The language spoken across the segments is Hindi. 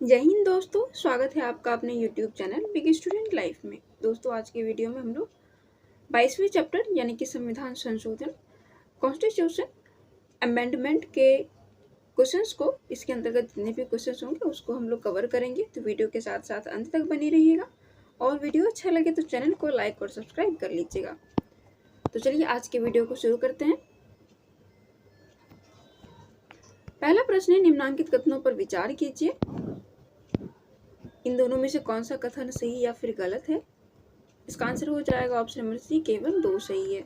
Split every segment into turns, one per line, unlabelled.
जय हिंद दोस्तों, स्वागत है आपका अपने YouTube channel big student life में। दोस्तों, आज के वीडियो में हम लोग 22वें चैप्टर यानी कि संविधान संशोधन कॉन्स्टिट्यूशन अमेंडमेंट के क्वेश्चंस को, इसके अंतर्गत जितने भी क्वेश्चंस होंगे उसको हम लोग कवर करेंगे। तो वीडियो के साथ साथ अंत तक बनी रहिएगा और वीडियो अच्छा लगे तो चैनल को लाइक और सब्सक्राइब कर लीजिएगा। तो चलिए आज के वीडियो को शुरू करते हैं। पहला प्रश्न है, निम्नांकित कथनों पर विचार कीजिए। इन दोनों में से कौन सा कथन सही या फिर गलत है? इसका आंसर हो जाएगा ऑप्शन नंबर सी, केवल 2 सही है।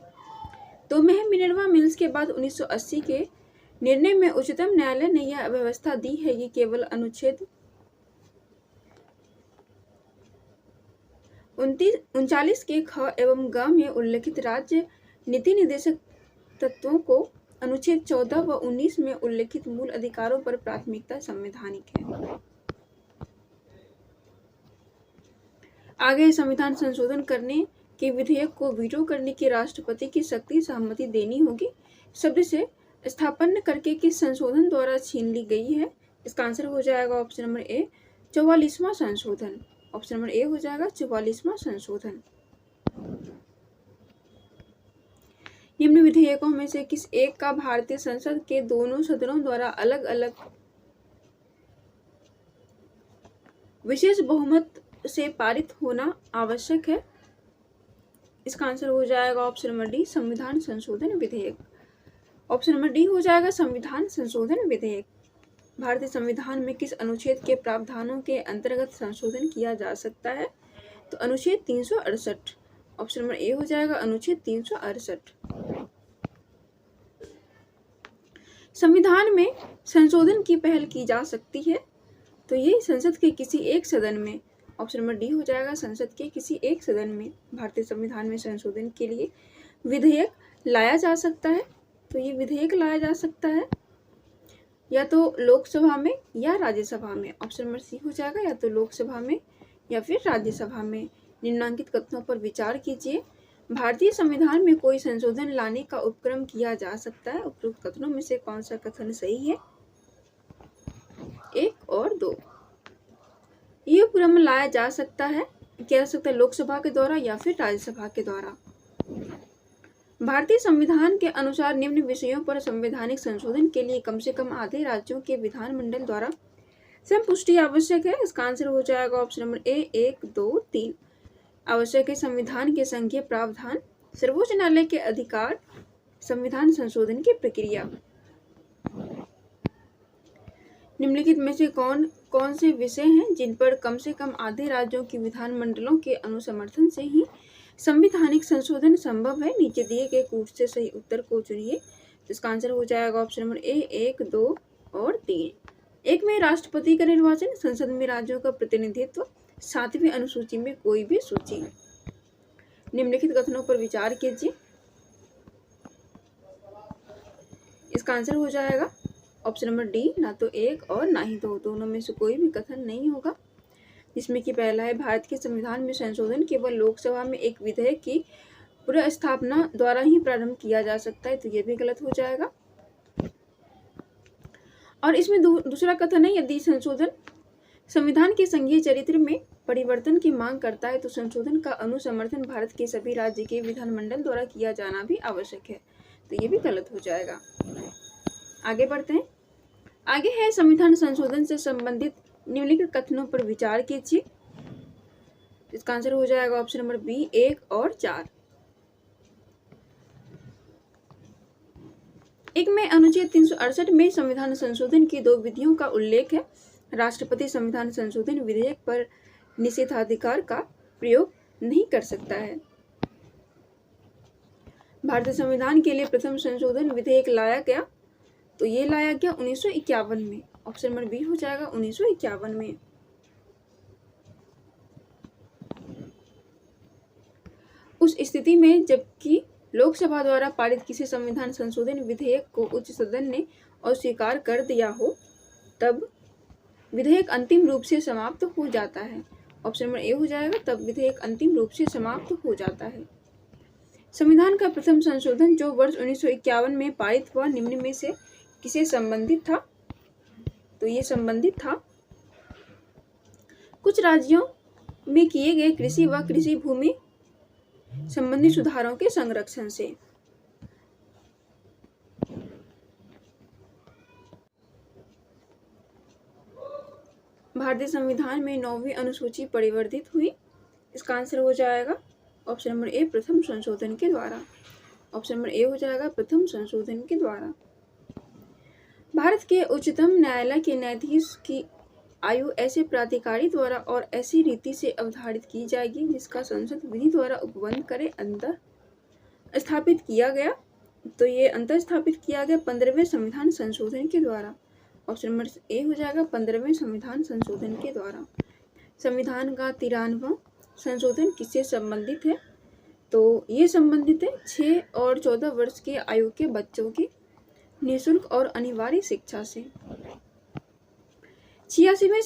तो मिनर्वा मिल्स के बाद 1980 के निर्णय में उच्चतम न्यायालय ने यह व्यवस्था दी है कि केवल अनुच्छेद 39 के ख एवं ग में उल्लिखित राज्य नीति निर्देशक तत्वों को अनुच्छेद 14 व 19 में उल्लिखित मूल अधिकारों पर प्राथमिकता संवैधानिक है। आगे संविधान संशोधन करने के विधेयक को वीटो करने की राष्ट्रपति की सख्ती सहमति देनी होगी शब्द से स्थापन करके किस संशोधन द्वारा छीन ली गई है? इसका आंसर हो जाएगा ऑप्शन नंबर ए, 44वां संशोधन। ऑप्शन नंबर ए हो जाएगा 44वां संशोधन। निम्न विधेयकों में से किस एक का भारतीय संसद के दोनों सदनों द्वारा अलग अलग विशेष बहुमत से पारित होना आवश्यक है? इसका आंसर हो जाएगा ऑप्शन नंबर डी, संविधान संशोधन विधेयक। ऑप्शन नंबर डी हो जाएगा संविधान संशोधन विधेयक। भारतीय संविधान में किस अनुच्छेद के प्रावधानों के अंतर्गत संशोधन किया जा सकता है? तो अनुच्छेद 368। ऑप्शन नंबर ए हो जाएगा अनुच्छेद 368। संविधान में संशोधन की पहल की जा सकती है, तो ये संसद के किसी एक सदन में। ऑप्शन नंबर डी हो जाएगा संसद के किसी एक सदन में भारतीय संविधान में संशोधन के लिए विधेयक लाया जा सकता है। तो ये विधेयक लाया जा सकता है या तो लोकसभा में या राज्यसभा में। ऑप्शन नंबर सी हो जाएगा या तो लोकसभा में या फिर राज्यसभा में। निम्नांकित कथनों पर विचार कीजिए। भारतीय संविधान में कोई संशोधन लाने का उपक्रम किया जा सकता है। उपरोक्त कथनों में से कौन सा कथन सही है? 1 और 2। ये उपक्रम लाया जा सकता है, किया जा सकता है लोकसभा के द्वारा या फिर राज्यसभा के द्वारा। भारतीय संविधान के अनुसार निम्न विषयों पर संवैधानिक संशोधन के लिए कम से कम आधे राज्यों के विधानमंडल द्वारा संपुष्टि आवश्यक है। इसका आंसर हो जाएगा ऑप्शन नंबर ए, 1, 2, 3 आवश्यक है। संविधान के संघीय प्रावधान, सर्वोच्च न्यायालय के अधिकार, संविधान संशोधन की प्रक्रिया। निम्नलिखित में से कौन से विषय हैं जिन पर कम से कम आधे राज्यों की विधानमंडलों के अनुसमर्थन से ही संवैधानिक संशोधन संभव है? नीचे दिए गए कूट से सही उत्तर को चुनिए। तो इसका आंसर हो जाएगा ऑप्शन नंबर ए, 1, 2 और 3। 1 में राष्ट्रपति का निर्वाचन, संसद में राज्यों का प्रतिनिधित्व, 7वीं अनुसूची में कोई भी सूची। निम्नलिखित कथनों पर विचार कीजिए। इसका आंसर हो जाएगा ऑप्शन नंबर डी, ना तो 1 और ना ही 2। दोनों में से कोई भी कथन नहीं होगा, जिसमें कि पहला है भारत के संविधान में संशोधन केवल लोकसभा में एक विधेयक की पुनर्स्थापना द्वारा ही प्रारंभ किया जा सकता है। तो ये भी गलत हो जाएगा। और इसमें दूसरा कथन है, यदि संशोधन संविधान के संघीय चरित्र में परिवर्तन की मांग करता है तो संशोधन का अनुसमर्थन भारत के सभी राज्य के विधानमंडल द्वारा किया जाना भी आवश्यक है। तो ये भी गलत हो जाएगा। आगे बढ़ते हैं। आगे है संविधान संशोधन से संबंधित निम्नलिखित कथनों पर विचार कीजिए। इसका आंसर हो जाएगा ऑप्शन नंबर बी, 1 और 4। 1 में अनुच्छेद 368 में संविधान संशोधन की 2 विधियों का उल्लेख है। राष्ट्रपति संविधान संशोधन विधेयक पर निषेधाधिकार का प्रयोग नहीं कर सकता है। भारतीय संविधान के लिए प्रथम संशोधन विधेयक लाया गया, तो ये लाया गया 1951 में। ऑप्शन नंबर बी हो जाएगा 1951 में। उस स्थिति में जबकि लोकसभा द्वारा पारित किसी संविधान संशोधन विधेयक को उच्च सदन ने अस्वीकार कर दिया हो, तब विधेयक अंतिम रूप से समाप्त हो जाता है। ऑप्शन नंबर ए हो जाएगा, तब विधेयक अंतिम रूप से समाप्त हो जाता है। संविधान का प्रथम संशोधन जो वर्ष 1951 में पारित हुआ, निम्न में से किसे संबंधित था? तो ये संबंधित था कुछ राज्यों में किए गए कृषि व कृषि भूमि संबंधी सुधारों के संरक्षण से। भारतीय संविधान में 9वीं अनुसूची परिवर्तित हुई। इसका आंसर हो जाएगा ऑप्शन नंबर ए, प्रथम संशोधन के द्वारा। ऑप्शन नंबर ए हो जाएगा प्रथम संशोधन के द्वारा। भारत के उच्चतम न्यायालय के न्यायाधीश की आयु ऐसे प्राधिकारी द्वारा और ऐसी रीति से अवधारित की जाएगी जिसका संसद विधि द्वारा उपबंध करे अंतर स्थापित किया गया। तो ये अंतर स्थापित किया गया 15वें संविधान संशोधन के द्वारा। ऑप्शन नंबर ए हो जाएगा 15वें संविधान संशोधन के द्वारा। संविधान का 93वां संशोधन किससे संबंधित है? तो ये संबंधित है 6 और 14 वर्ष के आयु के बच्चों की निःशुल्क और अनिवार्य शिक्षा से। 86वें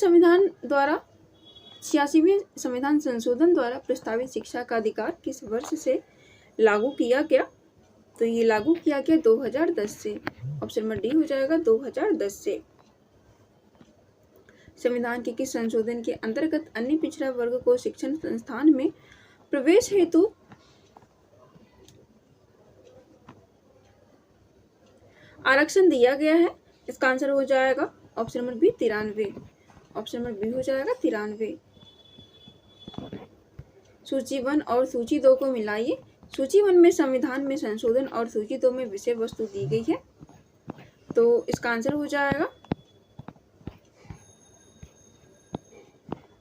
संविधान संशोधन द्वारा प्रस्तावित शिक्षा का अधिकार किस वर्ष से लागू किया गया? तो ये लागू किया गया 2010 से। ऑप्शन नंबर डी हो जाएगा 2010 से। संविधान के किस संशोधन के अंतर्गत अन्य पिछड़ा वर्ग को शिक्षण संस्थान में प्रवेश हेतु आरक्षण दिया गया है? इसका आंसर हो जाएगा option number B 93। Option number B हो जाएगा 93। सूची 1 और सूची 2 को मिलाइए। सूची 1 में संविधान में संशोधन और सूची 2 में विषय वस्तु दी गई है। तो इसका आंसर हो जाएगा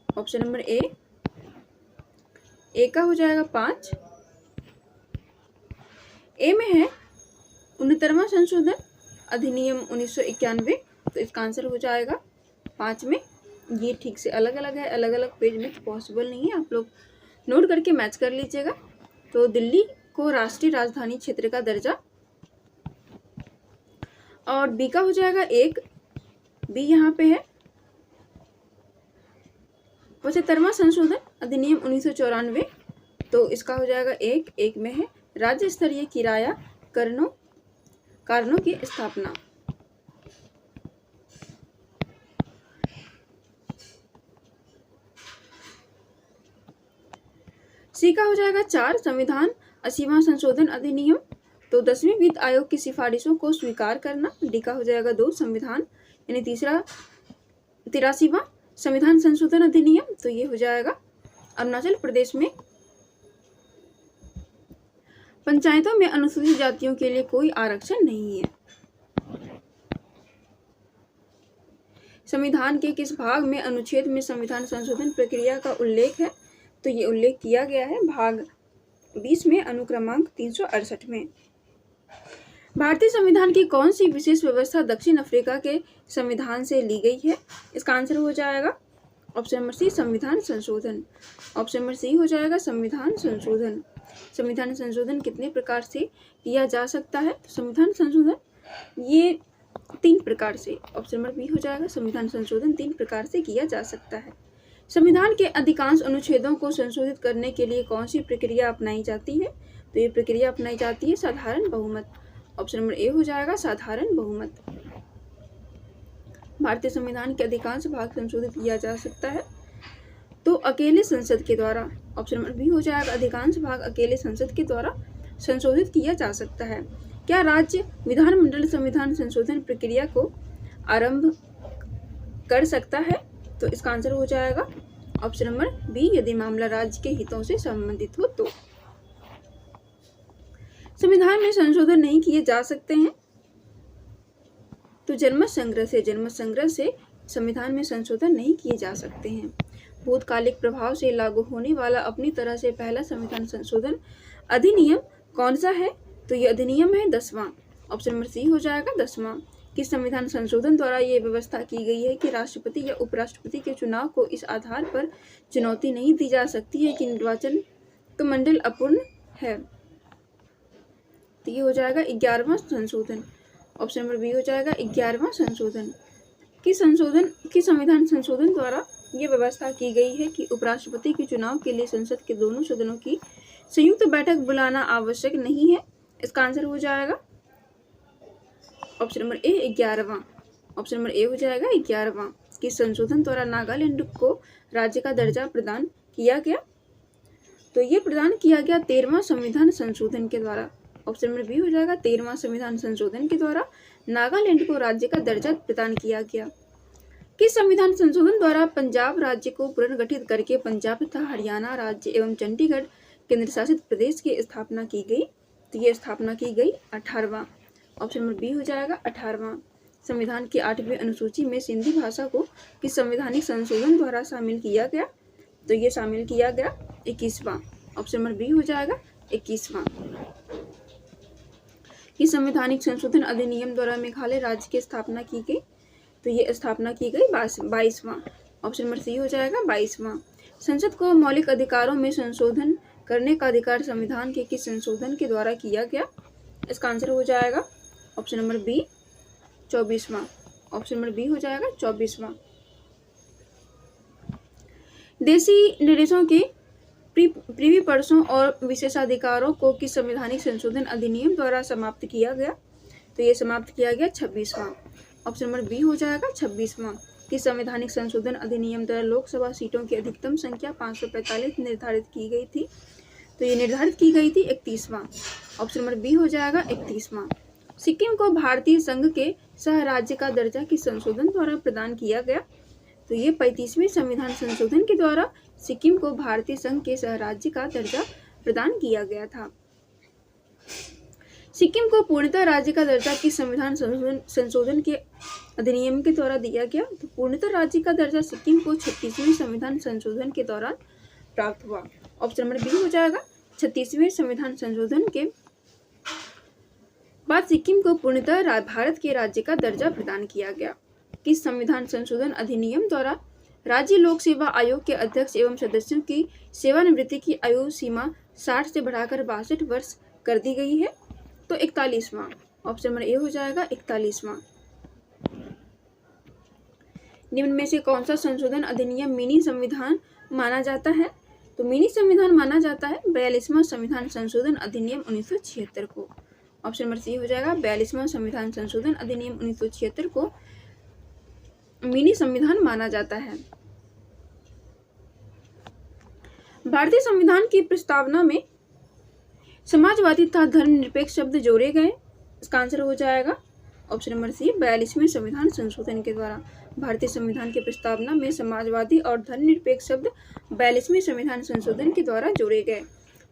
ऑप्शन नंबर ए का हो जाएगा 5। ए में है 69वां संशोधन अधिनियम 1991। तो इसका आंसर हो जाएगा 5 में। ये ठीक से अलग अलग है, अलग अलग पेज में तो पॉसिबल नहीं है, आप लोग नोट करके मैच कर लीजिएगा। तो दिल्ली को राष्ट्रीय राजधानी क्षेत्र का दर्जा, और बी का हो जाएगा 1। बी यहाँ पे है 75वां संशोधन अधिनियम 1994। तो इसका हो जाएगा 1 में है राज्य स्तरीय किराया कारणों की स्थापना। सी का हो जाएगा 4 संविधान 80वां संशोधन अधिनियम। तो 10वीं वित्त आयोग की सिफारिशों को स्वीकार करना। डी का हो जाएगा 2 संविधान यानी 83वां संविधान संशोधन अधिनियम। तो ये हो जाएगा अरुणाचल प्रदेश में पंचायतों में अनुसूचित जातियों के लिए कोई आरक्षण नहीं है। संविधान के किस भाग में अनुच्छेद में संविधान संशोधन प्रक्रिया का उल्लेख है? तो ये उल्लेख किया गया है भाग 20 में अनुक्रमांक 368 में। भारतीय संविधान की कौन सी विशेष व्यवस्था दक्षिण अफ्रीका के संविधान से ली गई है? इसका आंसर हो जाएगा ऑप्शन नंबर सी संविधान संशोधन। ऑप्शन नंबर सी हो जाएगा संविधान संशोधन। संविधान संशोधन कितने प्रकार से किया जा सकता है? तो संविधान संशोधन ये 3 प्रकार से। ऑप्शन नंबर बी हो जाएगा संविधान संशोधन 3 प्रकार से किया जा सकता है। संविधान के अधिकांश अनुच्छेदों को संशोधित करने के लिए कौन सी प्रक्रिया अपनाई जाती है? तो ये प्रक्रिया अपनाई जाती है साधारण बहुमत। ऑप्शन नंबर ए हो जाएगा साधारण बहुमत। भारतीय संविधान के अधिकांश भाग संशोधित किया जा सकता है तो अकेले संसद के द्वारा। ऑप्शन नंबर बी हो जाएगा अधिकांश भाग अकेले संसद के द्वारा संशोधित किया जा सकता है। क्या राज्य विधानमंडल संविधान संशोधन प्रक्रिया को आरंभ कर सकता है? तो इसका आंसर हो जाएगा ऑप्शन नंबर बी यदि मामला राज्य के हितों से संबंधित हो तो। संविधान में संशोधन नहीं किए जा सकते हैं तो जनमत संग्रह से संविधान में संशोधन नहीं किए जा सकते हैं। भूतकालिक प्रभाव से लागू होने वाला अपनी तरह से पहला संविधान संशोधन अधिनियम कौन सा है? तो ये अधिनियम है 10वां। ऑप्शन नंबर सी हो जाएगा 10वां। किस संविधान संशोधन द्वारा ये व्यवस्था की गई है कि राष्ट्रपति या उपराष्ट्रपति के चुनाव को इस आधार पर चुनौती नहीं दी जा सकती है कि निर्वाचन का मंडल अपूर्ण है? तो ये हो जाएगा 11वां संशोधन। ऑप्शन नंबर बी हो जाएगा 11वां संशोधन। किस संविधान संशोधन द्वारा ये व्यवस्था की गई है कि उपराष्ट्रपति के चुनाव के लिए संसद के दोनों सदनों की संयुक्त बैठक बुलाना आवश्यक नहीं है? इसका आंसर हो जाएगा ऑप्शन नंबर ए 11वां। ऑप्शन नंबर ए हो जाएगा 11वां। किस संशोधन द्वारा नागालैंड को राज्य का दर्जा प्रदान किया गया? तो ये प्रदान किया गया 13वां संविधान संशोधन के द्वारा। ऑप्शन नंबर बी हो जाएगा 13वां संविधान संशोधन के द्वारा नागालैंड को राज्य का दर्जा प्रदान किया गया। किस संविधान संशोधन द्वारा पंजाब राज्य को पुनर्गठित करके पंजाब तथा हरियाणा राज्य एवं चंडीगढ़ केंद्र शासित प्रदेश की स्थापना की गई? तो ये स्थापना की गई 18वां। ऑप्शन नंबर बी हो जाएगा 18वां। संविधान की 8वीं अनुसूची में सिंधी भाषा को किस संवैधानिक संशोधन द्वारा शामिल किया गया? तो ये शामिल किया गया 21वां। ऑप्शन नंबर बी हो जाएगा 21वां। किस संवैधानिक संशोधन अधिनियम द्वारा मेघालय राज्य की स्थापना की गई? तो ये स्थापना की गई 22वां। ऑप्शन नंबर सी हो जाएगा 22वां। संसद को मौलिक अधिकारों में संशोधन करने का अधिकार संविधान के किस संशोधन के द्वारा किया गया? इसका आंसर हो जाएगा ऑप्शन नंबर बी 24वां। ऑप्शन नंबर बी हो जाएगा 24वां। देशी निर्देशों के प्रीवी पर्सों और विशेषाधिकारों को किस संवैधानिक संशोधन अधिनियम द्वारा समाप्त किया गया? तो ये समाप्त किया गया 26वां। ऑप्शन नंबर बी हो जाएगा 26वां। किस संवैधानिक संशोधन अधिनियम द्वारा लोकसभा सीटों की अधिकतम संख्या 545 निर्धारित की गई थी? तो ये निर्धारित की गई थी 31वां। ऑप्शन नंबर बी हो जाएगा 31वां। सिक्किम को भारतीय संघ के सह राज्य का दर्जा किस संशोधन द्वारा प्रदान किया गया? तो ये 35वें संविधान संशोधन के द्वारा सिक्किम को भारतीय संघ के सह राज्य का दर्जा प्रदान किया गया था। सिक्किम को पूर्णतः राज्य का दर्जा किस संविधान संशोधन के अधिनियम के द्वारा दिया गया? तो पूर्णतः राज्य का दर्जा सिक्किम को 36वें संविधान संशोधन के दौरान प्राप्त हुआ। ऑप्शन नंबर बी हो जाएगा 36वें संविधान संशोधन के बाद सिक्किम को पूर्णतः भारत के राज्य का दर्जा प्रदान किया गया। किस संविधान संशोधन अधिनियम द्वारा राज्य लोक सेवा आयोग के अध्यक्ष एवं सदस्यों की सेवानिवृत्ति की आयु सीमा 60 से बढ़ाकर 62 वर्ष कर दी गई है? तो 41वां। ऑप्शन नंबर ए हो जाएगा 41वां। निम्न में से कौन सा संशोधन अधिनियम मिनी संविधान माना जाता है? तो मिनी संविधान माना जाता है 42वां संविधान संशोधन अधिनियम 1976 को। ऑप्शन नंबर सी हो जाएगा 42वां संविधान संशोधन अधिनियम 1976 को मिनी संविधान माना जाता है। भारतीय संविधान की प्रस्तावना में समाजवादी तथा धर्मनिरपेक्ष शब्द जोड़े गए? इसका आंसर हो जाएगा ऑप्शन नंबर सी 42वें संविधान संशोधन के द्वारा। भारतीय संविधान की प्रस्तावना में समाजवादी और धर्मनिरपेक्ष शब्द 42वें संविधान संशोधन के द्वारा जोड़े गए।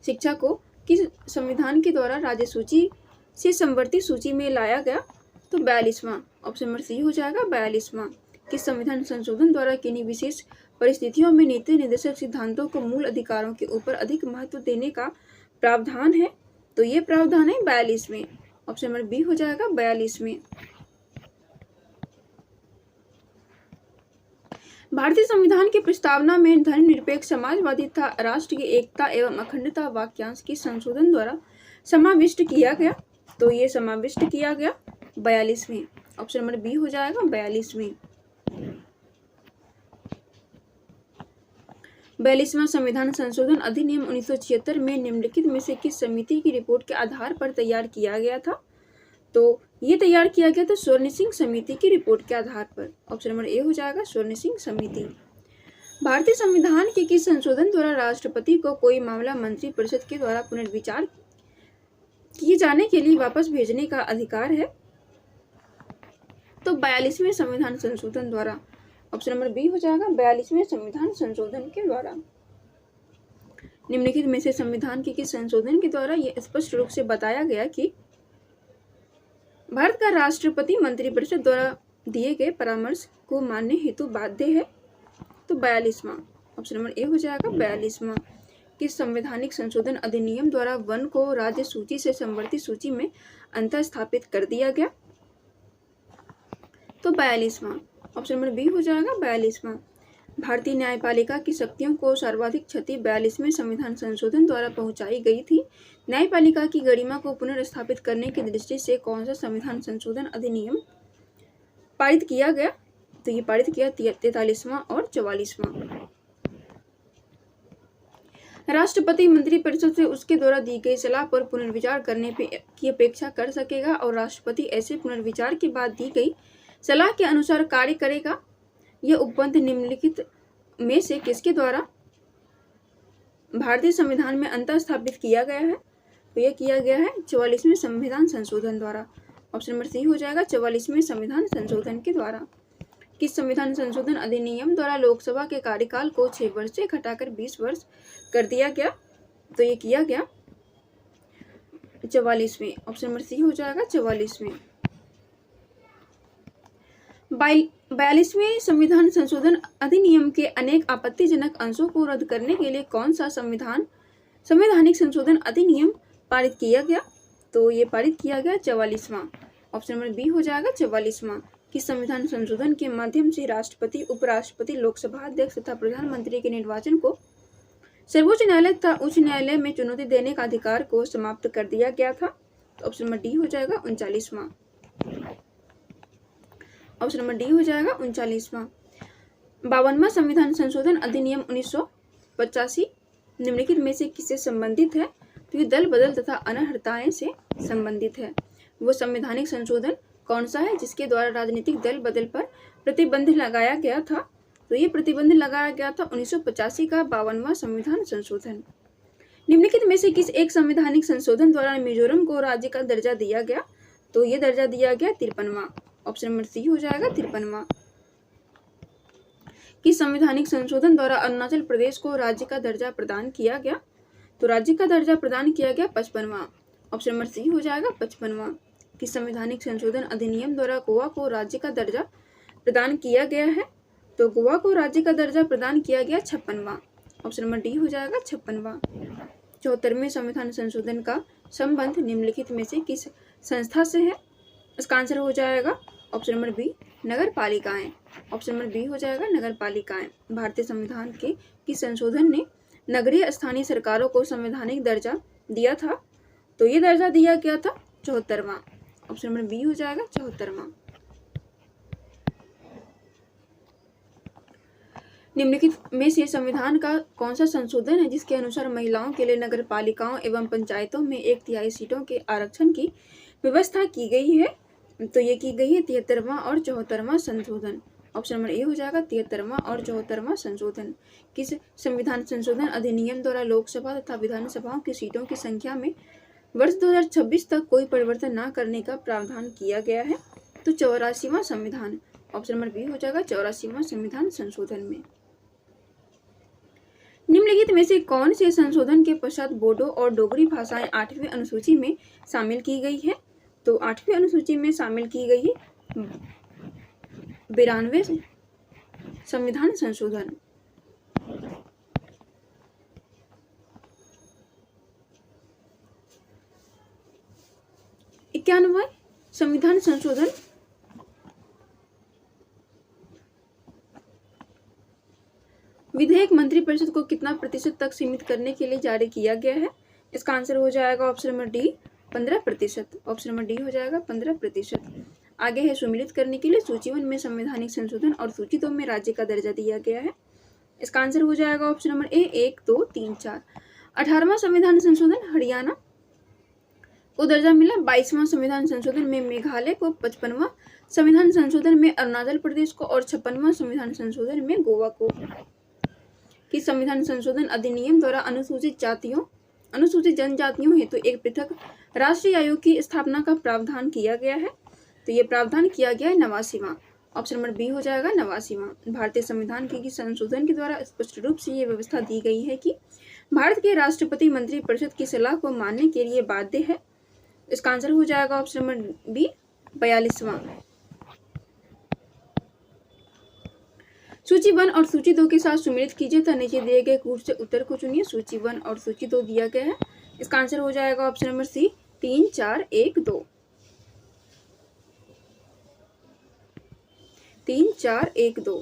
शिक्षा को किस संविधान के द्वारा राज्य सूची से समवर्ती सूची में लाया गया? तो 42वां। ऑप्शन नंबर सी हो जाएगा 42वां। किस संविधान संशोधन द्वारा किन्हीं विशेष परिस्थितियों में नीति निर्देशक सिद्धांतों को मूल अधिकारों के ऊपर अधिक महत्व देने का प्रावधान है? तो ये प्रावधान है 42वें। ऑप्शन नंबर बी हो जाएगा 42वें। भारतीय संविधान की प्रस्तावना में धर्मनिरपेक्ष समाजवादी तथा राष्ट्र की एकता एवं अखंडता वाक्यांश के संशोधन द्वारा समाविष्ट किया गया? तो ये समाविष्ट किया गया 42वें। ऑप्शन नंबर बी हो जाएगा 42वें। 42वां संविधान संशोधन अधिनियम 1976 में निम्नलिखित में से किस समिति की रिपोर्ट के आधार पर तैयार किया गया था? तो ये तैयार किया गया था स्वर्ण सिंह समिति की रिपोर्ट के आधार पर। ऑप्शन नंबर ए हो जाएगा स्वर्ण सिंह समिति। भारतीय संविधान के किस संशोधन द्वारा राष्ट्रपति को कोई मामला मंत्रिपरिषद के द्वारा पुनर्विचार किए जाने के लिए वापस भेजने का अधिकार है? तो 42वें संविधान संशोधन द्वारा। ऑप्शन नंबर बी हो जाएगा 42वें संविधान संशोधन के द्वारा। निम्नलिखित में से संविधान के किस संशोधन के द्वारा यह स्पष्ट रूप से बताया गया कि भारत का राष्ट्रपति मंत्रिपरिषद द्वारा दिए गए परामर्श को मानने हेतु बाध्य है? तो 42वां। ऑप्शन नंबर ए हो जाएगा 42वां। किस संवैधानिक संशोधन अधिनियम द्वारा वन को राज्य सूची से समवर्ती सूची में अंतर स्थापित कर दिया गया? तो 42वां। ऑप्शन नंबर बी हो जाएगा 42वां। भारतीय न्यायपालिका की शक्तियों को सर्वाधिक क्षति 42वें संविधान संशोधन द्वारा पहुंचाई गई थी। न्यायपालिका की गरिमा को पुनर्स्थापित करने की दृष्टि से कौन सा संविधान संशोधन अधिनियम पारित किया गया? तो ये पारित किया 43वां और 44वां। राष्ट्रपति मंत्रिपरिषद से उसके द्वारा दी गई सलाह पर पुनर्विचार करने की अपेक्षा कर सकेगा और राष्ट्रपति ऐसे पुनर्विचार के बाद दी गई सलाह के अनुसार कार्य करेगा यह उपबंध निम्नलिखित में से किसके द्वारा भारतीय संविधान में अंतः स्थापित किया गया है? तो यह किया गया है 44वें संविधान संशोधन द्वारा। ऑप्शन नंबर सी हो जाएगा 44वें संविधान संशोधन के द्वारा। किस संविधान संशोधन अधिनियम द्वारा लोकसभा के कार्यकाल को 6 वर्ष से घटाकर 20 वर्ष कर दिया गया? तो ये किया गया 44वें। ऑप्शन नंबर सी हो जाएगा 44वें। 42वें संविधान संशोधन अधिनियम के अनेक आपत्तिजनक अंशों को रद्द करने के लिए कौन सा संवैधानिक संशोधन अधिनियम पारित किया गया? तो ये पारित किया गया 44वां। ऑप्शन नंबर बी हो जाएगा 44वां। कि संविधान संशोधन के माध्यम से राष्ट्रपति, उपराष्ट्रपति, लोकसभा अध्यक्ष तथा प्रधानमंत्री के निर्वाचन को सर्वोच्च न्यायालय तथा उच्च न्यायालय में चुनौती देने का अधिकार को समाप्त कर दिया गया था। तो ऑप्शन नंबर डी हो जाएगा 39वां। ऑप्शन नंबर डी हो जाएगा 39वां। 52वां संविधान संशोधन अधिनियम 1985 निम्नलिखित में से किससे संबंधित है? तो ये दल बदल तथा अनर्हताएं से संबंधित है। वो संवैधानिक संशोधन कौन सा है जिसके द्वारा राजनीतिक दल बदल पर प्रतिबंध लगाया गया था? तो ये प्रतिबंध लगाया गया था 1985 का 52वां संविधान संशोधन। निम्नलिखित में से किस एक संवैधानिक संशोधन द्वारा मिजोरम को राज्य का दर्जा दिया गया? तो ये दर्जा दिया गया 53वां। ऑप्शन नंबर सी हो जाएगा 53वां। किस संवैधानिक संशोधन द्वारा अरुणाचल प्रदेश को राज्य का दर्जा प्रदान किया गया? तो राज्य का दर्जा प्रदान किया गया 55वां। ऑप्शन नंबर सी हो जाएगा 55वां। किस संवैधानिक संशोधन अधिनियम द्वारा गोवा को राज्य का दर्जा प्रदान किया गया है? तो गोवा को राज्य का दर्जा प्रदान किया गया 56वां। ऑप्शन नंबर डी हो जाएगा 56वां। 74वें संविधान संशोधन का संबंध निम्नलिखित में से किस संस्था से है? इसका आंसर हो जाएगा ऑप्शन नंबर बी, नगर पालिकाएं। ऑप्शन नंबर बी हो जाएगा नगर पालिकाएं। भारतीय संविधान के किस संशोधन ने नगरीय स्थानीय सरकारों को संवैधानिक दर्जा दिया था? तो ये दर्जा दिया गया था 74वां। ऑप्शन नंबर बी हो जाएगा 74वां। निम्नलिखित में से संविधान का कौन सा संशोधन है जिसके अनुसार महिलाओं के लिए नगर पालिकाओं एवं पंचायतों में 1/3 सीटों के आरक्षण की व्यवस्था की गई है? तो ये की गई है 73वां और 74वां संशोधन। ऑप्शन नंबर ए हो जाएगा 73वां और 74वां संशोधन। किस संविधान संशोधन अधिनियम द्वारा लोकसभा तथा विधानसभाओं की सीटों की संख्या में वर्ष 2026 तक कोई परिवर्तन न करने का प्रावधान किया गया है? तो 84वां संविधान। ऑप्शन नंबर बी हो जाएगा 84वां संविधान संशोधन में। निम्नलिखित में से कौन से संशोधन के पश्चात बोडो और डोगरी भाषाएं 8वीं अनुसूची में शामिल की गई है? तो 8वीं अनुसूची में शामिल की गई है 92वें संविधान संशोधन। 91वां संविधान संशोधन विधेयक मंत्रिपरिषद को कितना प्रतिशत तक सीमित करने के लिए जारी किया गया है? इसका आंसर हो जाएगा option number D 15%। Option number D हो जाएगा 15%। आगे है सुमिलित करने के लिए सूची 1 में संवैधानिक संशोधन और सूची 2 में राज्य का दर्जा दिया गया है। इसका आंसर हो जाएगा ऑप्शन नंबर ए 1, 2, 3, 4। 18वां संविधान संशोधन हरियाणा को दर्जा मिला। 22वां संविधान संशोधन में मेघालय को, 55वां संविधान संशोधन में अरुणाचल प्रदेश को और 56वां संविधान संशोधन में गोवा को। कि संविधान संशोधन अधिनियम द्वारा अनुसूचित जनजातियों हेतु एक पृथक राष्ट्रीय आयोग की स्थापना का प्रावधान किया गया है? तो ये प्रावधान किया गया है 89वां। ऑप्शन नंबर बी हो जाएगा 89वां। भारतीय संविधान के संशोधन के द्वारा स्पष्ट रूप से ये व्यवस्था दी गई है कि भारत के राष्ट्रपति मंत्रिपरिषद की सलाह को मानने के लिए बाध्य है। इसका आंसर हो जाएगा ऑप्शन नंबर बी 42वां। सूची 1 और सूची 2 के साथ सुमेलित कीजिए तथा नीचे दिए गए कूट से उत्तर को चुनिए। सूची 1 और सूची 2 दिया गया है। इसका आंसर हो जाएगा ऑप्शन नंबर सी 3, 4, 1, 2। 3, 4, 1, 2।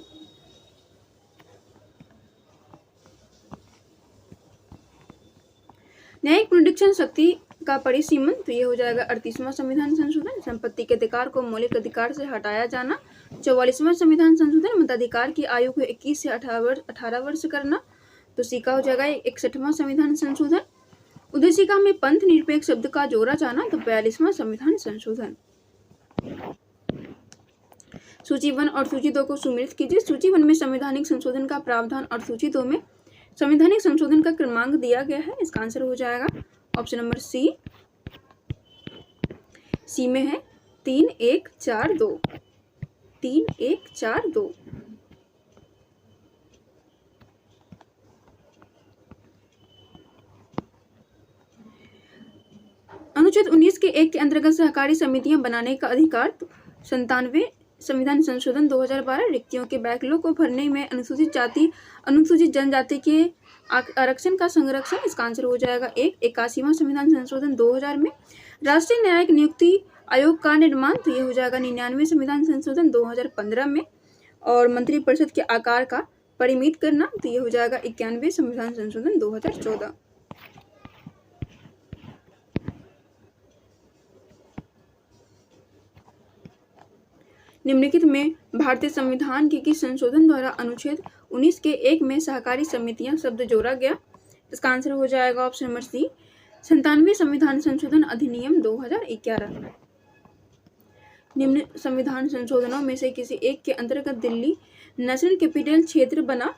न्यायिक पुनरीक्षण शक्ति का परिसीमन, तो ये हो जाएगा 38वां संविधान संशोधन। संपत्ति के अधिकार को मौलिक अधिकार से हटाया जाना। 44वां संविधान संशोधन। मताधिकार की आयु को 21 से 18 वर्ष करना। तो सी का हो जाएगा 61वां संविधान संशोधन। उद्देशिका में पंथ निरपेक्ष शब्द का जोड़ा जाना। तो 42वां संविधान संशोधन। सूची 1 और सूची 2 को सुमेलित कीजिए। सूची 1 में संवैधानिक संशोधन का प्रावधान और सूची 2 में संवैधानिक संशोधन का क्रमांक दिया गया है। इसका आंसर हो जाएगा ऑप्शन नंबर सी। सी में है 3142। 3142। अनुच्छेद 19 के 1 के अंतर्गत सहकारी समितियां बनाने का अधिकार। 97 संविधान संशोधन 2012 रिक्तियों के बैकलॉग को भरने में अनुसूचित जाति अनुसूचित जनजाति के आरक्षण का संरक्षण। इसका आंसर हो जाएगा 81वां संविधान संशोधन 2000 में राष्ट्रीय न्यायिक नियुक्ति आयोग का निर्माण। तो ये हो जाएगा 99 संविधान संशोधन 2015 में। और मंत्रिपरिषद के आकार का परिमित करना। तो ये हो जाएगा 91 संविधान संशोधन 2014। निम्नलिखित में भारतीय संविधान के किस संशोधन द्वारा अनुच्छेद 19 के 1 में सहकारी समितियां शब्द जोड़ा गया। इसका आंसर हो जाएगा ऑप्शन नंबर सी 97 संविधान संशोधन अधिनियम 2011। निम्न संविधान संशोधनों में से किसी एक के अंतर्गत दिल्ली नेशनल कैपिटल क्षेत्र बना।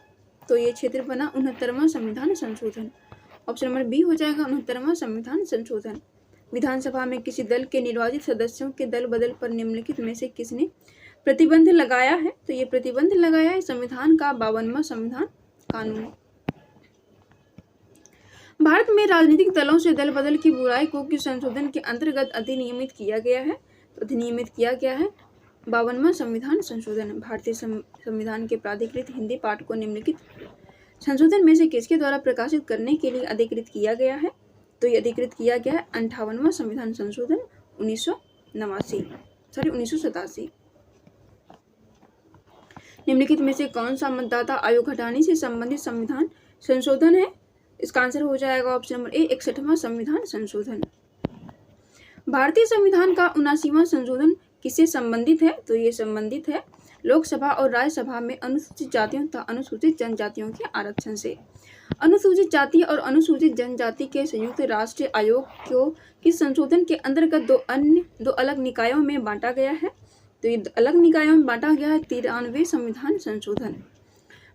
तो ये क्षेत्र बना 69वां संविधान संशोधन। ऑप्शन नंबर बी हो जाएगा 69वां संविधान संशोधन। विधानसभा में किसी दल के निर्वाचित सदस्यों के दल बदल पर निम्नलिखित में से किसने प्रतिबंध लगाया है। तो ये प्रतिबंध लगाया है संविधान का 52वां संविधान कानून। भारत में राजनीतिक दलों से दल बदल की बुराई को किस संशोधन के अंतर्गत अधिनियमित किया गया है। तो अधिनियमित किया गया है 52वां संविधान संशोधन। भारतीय संविधान के प्राधिकृत हिंदी पाठ को निम्नलिखित संशोधन में से किसके द्वारा प्रकाशित करने के लिए अधिकृत किया गया है। तो ये अधिकृत किया गया है 58वां संविधान संशोधन 1987। निम्नलिखित में से कौन सा मतदाता आयोग हटाने से संबंधित संविधान संशोधन है। इसका आंसर हो जाएगा ऑप्शन नंबर ए 61वां संविधान संशोधन। भारतीय संविधान का 79वां संशोधन किससे संबंधित है। तो ये संबंधित है लोकसभा और राज्यसभा में अनुसूचित जातियों तथा अनुसूचित जनजातियों के आरक्षण से। अनुसूचित जाति और अनुसूचित जनजाति के संयुक्त राष्ट्रीय आयोग को किस संशोधन के अंतर्गत दो अलग निकायों में बांटा गया है। तो ये अलग निकायों में बांटा गया है 93वें संविधान संशोधन।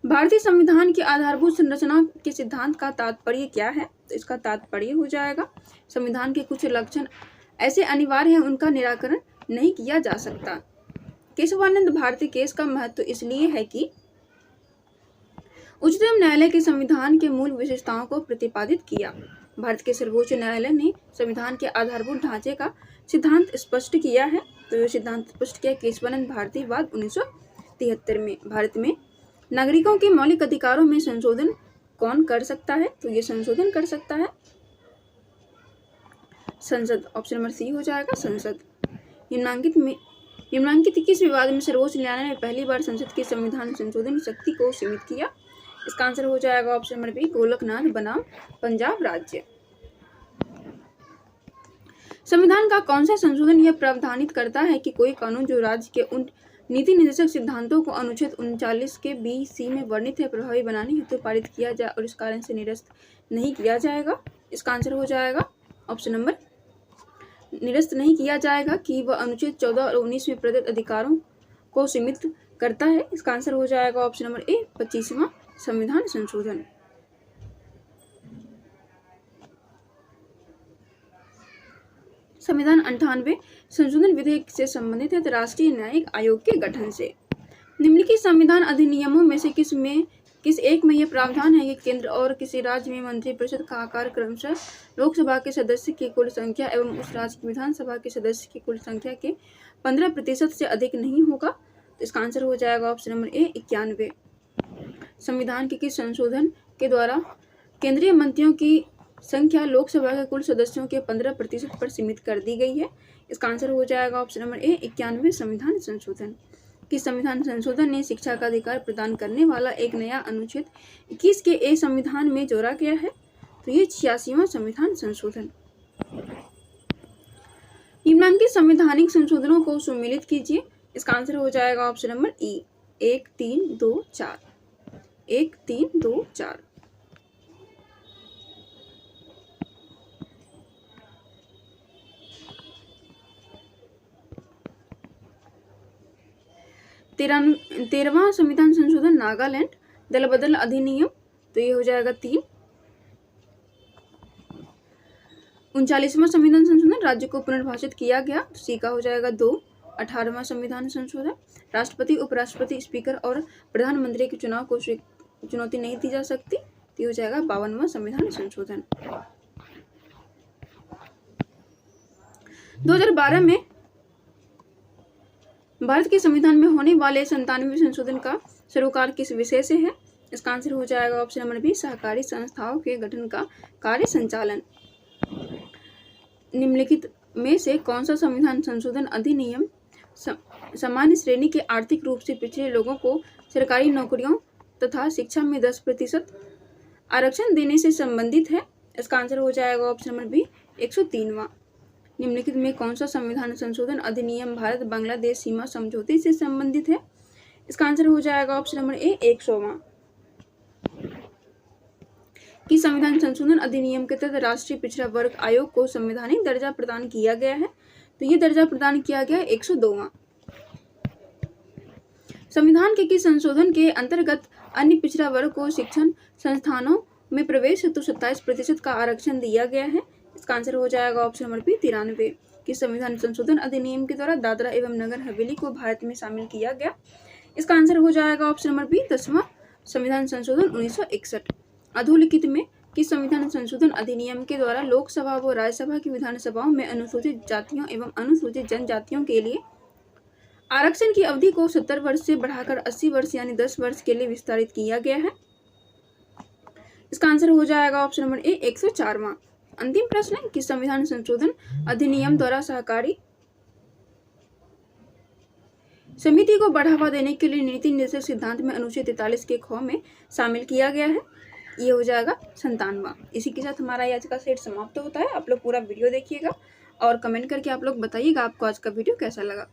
भारतीय संविधान की आधारभूत संरचना के सिद्धांत का तात्पर्य क्या है। तो इसका तात्पर्य हो जाएगा संविधान के कुछ लक्षण ऐसे अनिवार्य हैं उनका निराकरण नहीं किया जा सकता। केशवानंद भारती केस का महत्व इसलिए है कि उच्चतम न्यायालय के संविधान के मूल विशेषताओं को प्रतिपादित किया। भारत के सर्वोच्च न्यायालय ने संविधान के आधारभूत ढांचे का सिद्धांत स्पष्ट किया है। तो यह सिद्धांत स्पष्ट किया केशवानंद भारती वाद 1973 में। भारत में नागरिकों के मौलिक अधिकारों में संशोधन कौन कर सकता है। तो ये संशोधन कर सकता है संसद। ऑप्शन नंबर सी हो जाएगा संसद। निम्नांकित किस विवाद में सर्वोच्च न्यायालय ने पहली बार संसद के संविधान संशोधन शक्ति को सीमित किया। इसका आंसर हो जाएगा ऑप्शन नंबर बी गोलकनाथ बनाम पंजाब राज्य। संविधान का कौन सा संशोधन यह प्रावधानित करता है कि कोई कानून जो राज्य के उन नीति निर्देशक सिद्धांतों को अनुच्छेद 39 के बी सी में वर्णित है प्रभावी बनाने हेतु पारित किया जाए और इस कारण से निरस्त नहीं किया जाएगा। इसका आंसर हो जाएगा ऑप्शन नंबर निरस्त नहीं किया जाएगा कि वह अनुच्छेद 14 और 19 में प्रदत्त अधिकारों को सीमित करता है। इसका आंसर हो जाएगा ऑप्शन नंबर ए 25वां संविधान संशोधन। संविधान 98 संशोधन विधेयक से संबंधित है राष्ट्रीय न्यायिक आयोग के गठन से। निम्नलिखित संविधान अधिनियमों में से किस एक में यह प्रावधान है कि केंद्र और किसी राज्य में मंत्रिपरिषद का आकार क्रमशः लोकसभा के सदस्य की कुल संख्या एवं उस राज्य की विधानसभा के सदस्य की कुल संख्या के 15% से अधिक नहीं होगा। तो इसका आंसर हो जाएगा ऑप्शन नंबर ए 91। संविधान के किस संशोधन के द्वारा केंद्रीय मंत्रियों की संख्या लोकसभा के कुल सदस्यों के 15% पर सीमित कर दी गई है। इसका आंसर हो जाएगा ऑप्शन नंबर ए 91 संविधान संशोधन। किस संविधान संशोधन ने शिक्षा का अधिकार प्रदान करने वाला एक नया अनुच्छेद 21 के ए संविधान में जोड़ा गया है। तो ये 86वां संविधान संशोधन। निम्नांकित संवैधानिक संशोधनों को सुमेलित कीजिए। इसका आंसर हो जाएगा ऑप्शन नंबर ई 1 3 2 4। 1 3 2 4। 13वां संविधान संशोधन नागालैंड दल बदल अधिनियम, तो ये हो जाएगा 3। 39वां संविधान संशोधन राज्य को पुनर्भाषित किया गया, तो सी का हो जाएगा 2। 18वां संविधान संशोधन राष्ट्रपति, उपराष्ट्रपति, स्पीकर और प्रधानमंत्री के चुनाव को चुनौती नहीं दी जा सकती, तो ये हो जाएगा 52वां संविधान संशोधन। 2012 में भारत के संविधान में होने वाले 97वें संशोधन का सरोकार किस विषय से है? इसका आंसर हो जाएगा ऑप्शन नंबर बी, सहकारी संस्थाओं के गठन का कार्य संचालन। निम्नलिखित में से कौन सा संविधान संशोधन अधिनियम सामान्य श्रेणी के आर्थिक रूप से पिछड़े लोगों को सरकारी नौकरियों तथा शिक्षा में 10% आरक्षण देने से संबंधित है? इसका आंसर हो जाएगा ऑप्शन नंबर बी, 103वां। निम्नलिखित में कौन सा संविधान संशोधन अधिनियम भारत बांग्लादेश सीमा समझौते से संबंधित है? इसका आंसर हो जाएगा ऑप्शन नंबर ए, 100वां। कि संविधान संशोधन अधिनियम के तहत राष्ट्रीय पिछड़ा वर्ग आयोग को संवैधानिक दर्जा प्रदान किया गया है, तो ये दर्जा प्रदान किया गया है 102वां। संविधान के किस संशोधन के अंतर्गत अन्य पिछड़ा वर्ग को शिक्षण संस्थानों में प्रवेश हेतु 27% का आरक्षण दिया गया है? इसका आंसर हो जाएगा ऑप्शन नंबर बी, 93। कि संविधान संशोधन अधिनियम के द्वारा दादरा एवं नगर हवेली को भारत में शामिल किया गया? इसका आंसर हो जाएगा ऑप्शन नंबर बी, 10वां संविधान संशोधन 1961। अधोलिखित में किस संविधान संशोधन अधिनियम के द्वारा लोकसभा व राज्यसभा की विधानसभाओं में अनुसूचित जातियों एवं अनुसूचित जनजातियों के लिए आरक्षण की अवधि को 70 वर्ष से बढ़ाकर 80 वर्ष यानी 10 वर्ष के लिए विस्तारित किया गया है? इसका आंसर हो जाएगा ऑप्शन नंबर ए, 104वां। अंतिम प्रश्न है कि संविधान संशोधन अधिनियम द्वारा सहकारी समिति को बढ़ावा देने के लिए नीति निर्देशक सिद्धांत में अनुच्छेद 43 के ख में शामिल किया गया है? ये हो जाएगा 97वां। इसी के साथ हमारा आज का सेट समाप्त होता है। आप लोग पूरा वीडियो देखिएगा और कमेंट करके आप लोग बताइएगा आपको आज का वीडियो कैसा लगा।